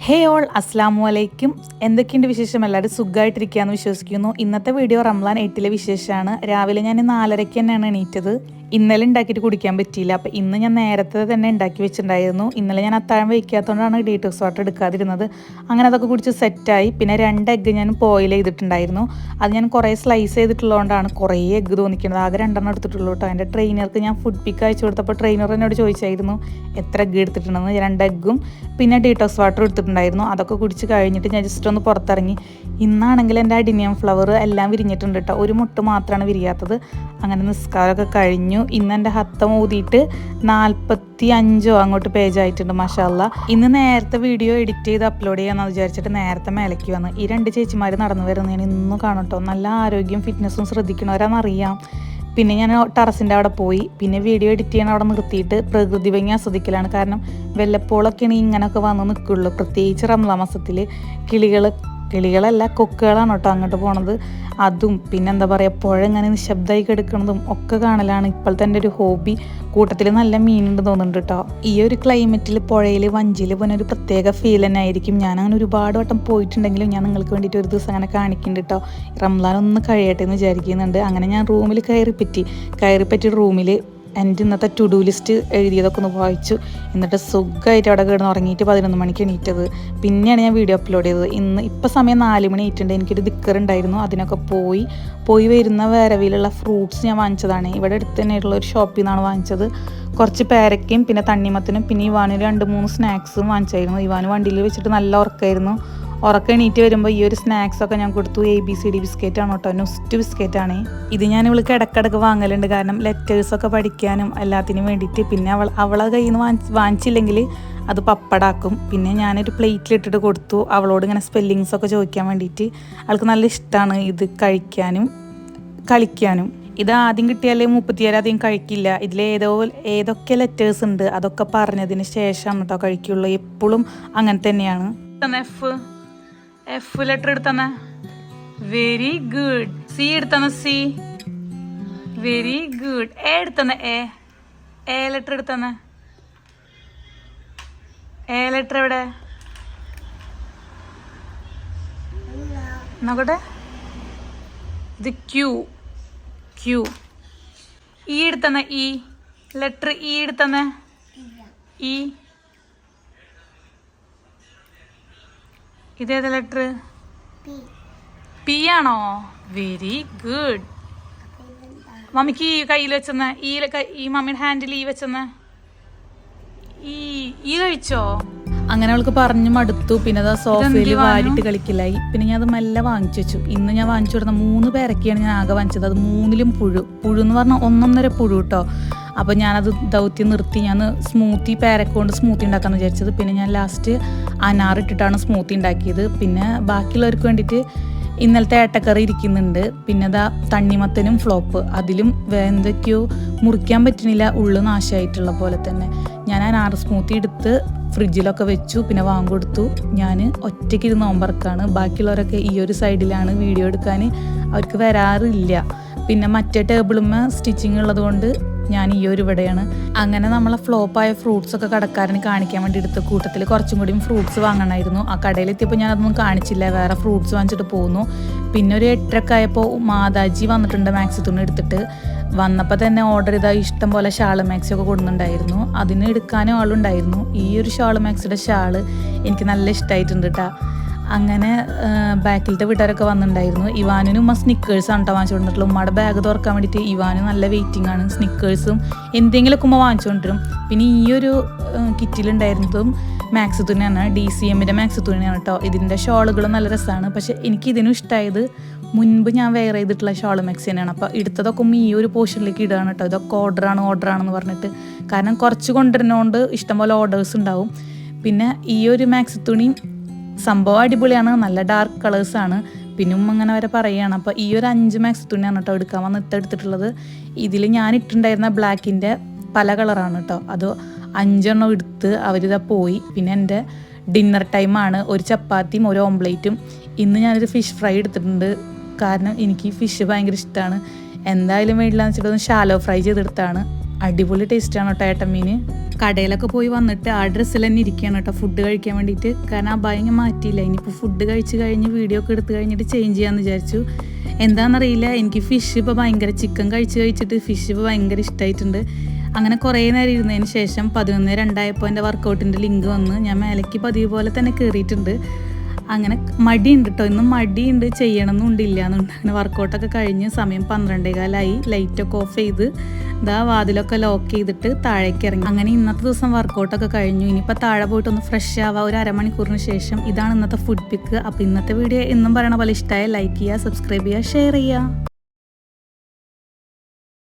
ഹേ all അസ്സലാമു അലൈക്കും. എന്തൊക്കെയുണ്ട് വിശേഷം? എല്ലാവരും സുഖമായിട്ടിരിക്കുകയെന്ന് വിശ്വസിക്കുന്നു. ഇന്നത്തെ വീഡിയോ റംലാൻ 8 വിശേഷമാണ്. രാവിലെ ഞാൻ 4:30 തന്നെയാണ് എണീറ്റത്. ഇന്നലെ ഉണ്ടാക്കിയിട്ട് കുടിക്കാൻ പറ്റിയില്ല. അപ്പോൾ ഇന്ന് ഞാൻ നേരത്തെ തന്നെ ഉണ്ടാക്കി വെച്ചിട്ടുണ്ടായിരുന്നു. ഇന്നലെ ഞാൻ അത്താഴം വയ്ക്കാത്തതുകൊണ്ടാണ് ഡീറ്റോക്സ് വാട്ടർ എടുക്കാതിരുന്നത്. അങ്ങനെ അതൊക്കെ കുടിച്ച് സെറ്റായി. പിന്നെ 2 എഗ്ഗ് ഞാൻ ബോയിൽ ചെയ്തിട്ടുണ്ടായിരുന്നു. അത് ഞാൻ കുറേ സ്ലൈസ് ചെയ്തിട്ടുള്ളതുകൊണ്ടാണ് കുറേ എഗ്ഗ് തോന്നിക്കുന്നത്. ആകെ 2 എടുത്തിട്ടുള്ളൂ കേട്ടോ. എൻ്റെ ട്രെയിനർക്ക് ഞാൻ ഫുഡ് പിക്ക് അയച്ചു കൊടുത്തപ്പോൾ ട്രെയിനർ എന്നോട് ചോദിച്ചായിരുന്നു എത്ര എഗ്ഗ് എടുത്തിട്ടുണ്ടെന്ന്. 2 എഗ്ഗും പിന്നെ ഡീറ്റോക്സ് വാട്ടർ എടുത്തിട്ടുണ്ടായിരുന്നു. അതൊക്കെ കുടിച്ച് കഴിഞ്ഞിട്ട് ഞാൻ ജസ്റ്റ് ഒന്ന് പുറത്തിറങ്ങി. ഇന്നാണെങ്കിൽ എൻ്റെ അഡിനിയം ഫ്ലവർ എല്ലാം വിരിഞ്ഞിട്ടുണ്ട് കേട്ടോ. ഒരു മുട്ട് മാത്രമാണ് വിരിയാത്തത്. അങ്ങനെ നിസ്കാരമൊക്കെ കഴിഞ്ഞു. ഇന്ന് എൻ്റെ ഹത്തം ഊതിയിട്ട് 45 അങ്ങോട്ട് പേജ് ആയിട്ടുണ്ട്. മാഷാഅല്ലാ. ഇന്ന് നേരത്തെ വീഡിയോ എഡിറ്റ് ചെയ്ത് അപ്ലോഡ് ചെയ്യാമെന്ന് വിചാരിച്ചിട്ട് നേരത്തെ മേലേക്ക് വന്നു. ഈ 2 ചേച്ചിമാർ നടന്നു വരുന്നത് ഞാൻ ഇന്നും കാണട്ടോ. നല്ല ആരോഗ്യം ഫിറ്റ്നസ്സും ശ്രദ്ധിക്കണവരാണെന്നറിയാം. പിന്നെ ഞാൻ ടെറസിൻ്റെ അവിടെ പോയി. പിന്നെ വീഡിയോ എഡിറ്റ് ചെയ്യണ അവിടെ നിർത്തിയിട്ട് പ്രകൃതി ഭംഗി ആസ്വദിക്കലാണ്. കാരണം വല്ലപ്പോഴൊക്കെയാണ് ഇങ്ങനെയൊക്കെ വന്ന് നിൽക്കുള്ളൂ. പ്രത്യേകിച്ച് റംലാൻ മാസത്തിൽ കിളികളല്ല കൊക്കുകളാണ് കേട്ടോ അങ്ങോട്ട് പോണത്. അതും പിന്നെ എന്താ പറയുക, പുഴ ഇങ്ങനെ നിശബ്ദമായി കിടക്കുന്നതും ഒക്കെ കാണലാണ് ഇപ്പോഴത്തെ എൻ്റെ ഒരു ഹോബി. കൂട്ടത്തിൽ നല്ല മീനുണ്ട് തോന്നുന്നുണ്ട് കേട്ടോ. ഈ ഒരു ക്ലൈമറ്റിൽ പുഴയിൽ വഞ്ചിയിൽ പോകാൻ ഒരു പ്രത്യേക ഫീൽ തന്നെ ആയിരിക്കും. ഞാൻ അങ്ങനെ ഒരുപാട് വട്ടം പോയിട്ടുണ്ടെങ്കിലും ഞാൻ നിങ്ങൾക്ക് വേണ്ടിയിട്ട് ഒരു ദിവസം അങ്ങനെ കാണിക്കുന്നുണ്ട് കേട്ടോ. റംലാൻ ഒന്ന് കഴിയട്ടെ എന്ന് വിചാരിക്കുന്നുണ്ട്. അങ്ങനെ ഞാൻ റൂമിൽ കയറിപ്പറ്റി റൂമിൽ എൻ്റെ ഇന്നത്തെ ടു ഡു ലിസ്റ്റ് എഴുതിയതൊക്കെ ഒന്ന് വായിച്ചു. എന്നിട്ട് സുഖമായിട്ട് അവിടെ കിടന്ന് ഉറങ്ങിയിട്ട് 11 മണിക്ക് എണീറ്റത്. പിന്നെയാണ് ഞാൻ വീഡിയോ അപ്ലോഡ് ചെയ്തത്. ഇപ്പം സമയം 4 മണി ആയിട്ടുണ്ട്. എനിക്കൊരു ദിക്കറുണ്ടായിരുന്നു. അതിനൊക്കെ പോയി വരുന്ന വരവിലുള്ള ഫ്രൂട്ട്സ് ഞാൻ വാങ്ങിച്ചതാണ്. ഇവിടെ അടുത്ത് തന്നെയുള്ള ഒരു ഷോപ്പിൽ നിന്നാണ് വാങ്ങിച്ചത്. കുറച്ച് പേരയ്ക്കും പിന്നെ തണ്ണിമത്തനും പിന്നെ ഇവാന് 2-3 സ്നാക്സും വാങ്ങിച്ചായിരുന്നു. ഇവാന് വണ്ടിയിൽ വെച്ചിട്ട് നല്ല ഉറക്കമായിരുന്നു. ഉറക്കം എണീറ്റ് വരുമ്പോൾ ഈ ഒരു സ്നാക്സൊക്കെ ഞാൻ കൊടുത്തു. ABCD ബിസ്ക്കറ്റാണ് കേട്ടോ. നുസ്റ്റ് ബിസ്ക്കറ്റാണ് ഇത്. ഞാൻ ഇവൾക്ക് ഇടക്കിടക്ക് വാങ്ങലുണ്ട്. കാരണം ലെറ്റേഴ്സൊക്കെ പഠിക്കാനും എല്ലാത്തിനും വേണ്ടിയിട്ട്. പിന്നെ അവളെ കയ്യിൽ നിന്ന് വാങ്ങിച്ചില്ലെങ്കിൽ അത് പപ്പടാക്കും. പിന്നെ ഞാനൊരു പ്ലേറ്റിലിട്ടിട്ട് കൊടുത്തു. അവളോട് ഇങ്ങനെ സ്പെല്ലിങ്സൊക്കെ ചോദിക്കാൻ വേണ്ടിയിട്ട്. അവൾക്ക് നല്ല ഇഷ്ടമാണ് ഇത് കഴിക്കാനും കളിക്കാനും. ഇത് ആദ്യം കിട്ടിയാലേ 30 അധികം കഴിക്കില്ല. ഇതിൽ ഏതൊക്കെ ലെറ്റേഴ്സ് ഉണ്ട് അതൊക്കെ പറഞ്ഞതിന് ശേഷം കേട്ടോ കഴിക്കുള്ളൂ. എപ്പോഴും അങ്ങനെ തന്നെയാണ്. എഫ് ലെറ്റർ എടുത്തന്നെ. Very good. സി എടുത്തന്നെ. C very good. എ എടുത്തന്നെ. എ ലെറ്റർ എടുത്തന്നെ. എ ലെറ്റർ എവിടെ നോക്കട്ടെ. ഇത് ക്യൂ. ഇ എടുത്തന്നെ. ഇ ലെറ്റർ ഇ എടുത്തന്നെ. ഇ ഇതേത് ലെറ്റർ? പി ആണോ? Very good. മമ്മിക്ക് ഈ കയ്യിൽ വെച്ചെന്ന്. ഈ മമ്മിയുടെ ഹാൻഡിൽ ഈ വെച്ചെന്ന്. ഈ കഴിച്ചോ? അങ്ങനെ അവൾക്ക് പറഞ്ഞു മടുത്തു. പിന്നെ അത് സോഫയിൽ വാരിട്ട് കളിക്കില്ലായി. പിന്നെ ഞാൻ അത് മെല്ലെ വാങ്ങിച്ചു വെച്ചു. ഇന്ന് ഞാൻ വാങ്ങിച്ചു കൊടുത്ത 3 പേരൊക്കെയാണ് ഞാൻ ആകെ വാങ്ങിച്ചത്. അത് 3ലും പുഴു എന്ന് പറഞ്ഞാൽ 1.5 പുഴു കേട്ടോ. അപ്പോൾ ഞാനത് ദൗത്യം നിർത്തി. ഞാൻ സ്മൂത്തി പേരക്ക കൊണ്ട് സ്മൂത്തി ഉണ്ടാക്കാമെന്ന് വിചാരിച്ചത്. പിന്നെ ഞാൻ ലാസ്റ്റ് അനാറിട്ടിട്ടാണ് സ്മൂത്തി ഉണ്ടാക്കിയത്. പിന്നെ ബാക്കിയുള്ളവർക്ക് വേണ്ടിയിട്ട് ഇന്നലത്തെ ഏട്ടക്കറി ഇരിക്കുന്നുണ്ട്. പിന്നെ അതാ തണ്ണിമത്തനും ഫ്ലോപ്പ്. അതിലും എന്തൊക്കെയോ മുറിക്കാൻ പറ്റുന്നില്ല, ഉള്ളു നാശമായിട്ടുള്ള പോലെ തന്നെ. ഞാൻ അനാറ് സ്മൂത്തി എടുത്ത് ഫ്രിഡ്ജിലൊക്കെ വെച്ചു. പിന്നെ വാങ്ങിക്കൊടുത്തു. ഞാൻ ഒറ്റയ്ക്ക് ഇരുന്ന് നോമ്പറക്കാണ്. ബാക്കിയുള്ളവരൊക്കെ ഈ ഒരു സൈഡിലാണ് വീഡിയോ എടുക്കാൻ. അവർക്ക് വരാറില്ല. പിന്നെ മറ്റേ ടേബിളുമ്മ സ്റ്റിച്ചിങ് ഉള്ളത് കൊണ്ട് ഞാൻ ഈ ഒരു ഇവിടെയാണ്. അങ്ങനെ നമ്മളെ ഫ്ലോപ്പായ ഫ്രൂട്ട്സൊക്കെ കടക്കാരന് കാണിക്കാൻ വേണ്ടി എടുത്ത കൂട്ടത്തിൽ കുറച്ചും കൂടിയും ഫ്രൂട്ട്സ് വാങ്ങണമായിരുന്നു. ആ കടയിലെത്തിയപ്പോൾ ഞാനതൊന്നും കാണിച്ചില്ല. വേറെ ഫ്രൂട്ട്സ് വാങ്ങിച്ചിട്ട് പോന്നു. പിന്നെ ഒരു 8:30 ആയപ്പോൾ മാതാജി വന്നിട്ടുണ്ട് മാക്സി തുണി എടുത്തിട്ട്. വന്നപ്പോൾ തന്നെ ഓർഡർ ചെയ്താൽ ഇഷ്ടം പോലെ ഷാള് മാക്സി ഒക്കെ കൊടുക്കുന്നുണ്ടായിരുന്നു. അതിന് എടുക്കാനും ആളുണ്ടായിരുന്നു. ഈ ഒരു ഷാള് മാക്സിയുടെ ഷാള് എനിക്ക് നല്ല ഇഷ്ടമായിട്ടുണ്ട് കേട്ടോ. അങ്ങനെ ബാക്കിലത്തെ വീട്ടുകാരൊക്കെ വന്നിട്ടുണ്ടായിരുന്നു. ഇവാനും ഉമ്മ സ്നിക്കേഴ്സാണ് കേട്ടോ വാങ്ങിച്ചു കൊടുത്തിട്ടുള്ളത്. ഉമ്മയുടെ ബാഗ് തുറക്കാൻ വേണ്ടിയിട്ട് ഇവാനും നല്ല വെയിറ്റിംഗ് ആണ്. സ്നിക്കേഴ്സും എന്തെങ്കിലുമൊക്കെ ഉമ്മ വാങ്ങിച്ചു കൊണ്ടിരും. പിന്നെ ഈ ഒരു കിറ്റിലുണ്ടായിരുന്നതും മാക്സി തുണിയാണ്. DCMൻ്റെ മാക്സി തുണിയാണ് കേട്ടോ. ഇതിൻ്റെ ഷോളുകൾ നല്ല രസമാണ്. പക്ഷെ എനിക്ക് ഇതിനും ഇഷ്ടമായത് മുൻപ് ഞാൻ വെയർ ചെയ്തിട്ടുള്ള ഷോള് മാക്സി തന്നെയാണ്. അപ്പോൾ എടുത്തതൊക്കെ ഉമ്മ ഈ ഒരു പോർഷനിലേക്ക് ഇടുകയാണ് കേട്ടോ. ഇതൊക്കെ ഓർഡറാണെന്ന് പറഞ്ഞിട്ട്. കാരണം കുറച്ച് കൊണ്ടുവരുന്നതുകൊണ്ട് ഇഷ്ടംപോലെ ഓർഡേഴ്സ് ഉണ്ടാവും. പിന്നെ ഈ ഒരു മാക്സി തുണി സംഭവം അടിപൊളിയാണ്. നല്ല ഡാർക്ക് കളേഴ്സാണ്. പിന്നെ അങ്ങനെ വരെ പറയുകയാണ്. അപ്പോൾ ഈ ഒരു 5 മാക്സി തുണിയാണ് കേട്ടോ എടുക്കാൻ വന്ന് എടുത്തിട്ടുള്ളത്. ഇതിൽ ഞാൻ ഇട്ടിട്ടുണ്ടായിരുന്ന ബ്ലാക്കിൻ്റെ പല കളറാണ് കേട്ടോ. അത് 5 എടുത്ത് അവരിതാ പോയി. പിന്നെ എൻ്റെ ഡിന്നർ ടൈമാണ്. ഒരു ചപ്പാത്തിയും ഒരു ഓംപ്ലേറ്റും. ഇന്ന് ഞാനൊരു ഫിഷ് ഫ്രൈ എടുത്തിട്ടുണ്ട്. കാരണം എനിക്ക് ഫിഷ് ഭയങ്കര ഇഷ്ടമാണ്. എന്തായാലും വേണ്ടില്ലാന്ന് വെച്ചിട്ടൊന്ന് ഷാലോ ഫ്രൈ ചെയ്തെടുത്താണ്. അടിപൊളി ടേസ്റ്റാണ് കേട്ടോ ഏട്ടൻ മീൻ. കടയിലൊക്കെ പോയി വന്നിട്ട് ആ ഡ്രസ്സിൽ തന്നെ ഇരിക്കുകയാണ് കേട്ടോ ഫുഡ് കഴിക്കാൻ വേണ്ടിയിട്ട്. കാരണം ആ ഭയം മാറ്റിയില്ല. ഇനിയിപ്പോൾ ഫുഡ് കഴിച്ച് കഴിഞ്ഞ് വീഡിയോ ഒക്കെ എടുത്ത് കഴിഞ്ഞിട്ട് ചേഞ്ച് ചെയ്യാമെന്ന് വിചാരിച്ചു. എന്താണെന്നറിയില്ല, എനിക്ക് ഫിഷ് ഇപ്പോൾ ഭയങ്കര ചിക്കൻ കഴിച്ചിട്ട് ഫിഷ് ഇപ്പോൾ ഭയങ്കര ഇഷ്ടമായിട്ടുണ്ട്. അങ്ങനെ കുറേ നേരം ഇരുന്നതിന് ശേഷം 11:02 എൻ്റെ വർക്കൗട്ടിൻ്റെ ലിങ്ക് വന്ന് ഞാൻ മേലേക്ക് പതിവ് പോലെ തന്നെ കയറിയിട്ടുണ്ട്. അങ്ങനെ മടിയുണ്ട് കേട്ടോ, ഇന്നും മടിയുണ്ട്, ചെയ്യണമെന്നുണ്ട് ഇല്ലയെന്നുണ്ട്. അങ്ങനെ വർക്കൗട്ടൊക്കെ കഴിഞ്ഞ് സമയം 12:15 ലൈറ്റൊക്കെ ഓഫ് ചെയ്ത് ഇതാ വാതിലൊക്കെ ലോക്ക് ചെയ്തിട്ട് താഴേക്ക് ഇറങ്ങി. അങ്ങനെ ഇന്നത്തെ ദിവസം വർക്കൗട്ടൊക്കെ കഴിഞ്ഞു. ഇനിയിപ്പോൾ താഴെ പോയിട്ടൊന്ന് ഫ്രഷ് ആവുക ഒരു അരമണിക്കൂറിന് ശേഷം. ഇതാണ് ഇന്നത്തെ ഫുഡ് പിക്ക്. അപ്പോൾ ഇന്നത്തെ വീഡിയോ എന്നും പറയണ പോലെ ഇഷ്ടമായ ലൈക്ക് ചെയ്യുക, സബ്സ്ക്രൈബ് ചെയ്യുക, ഷെയർ ചെയ്യുക.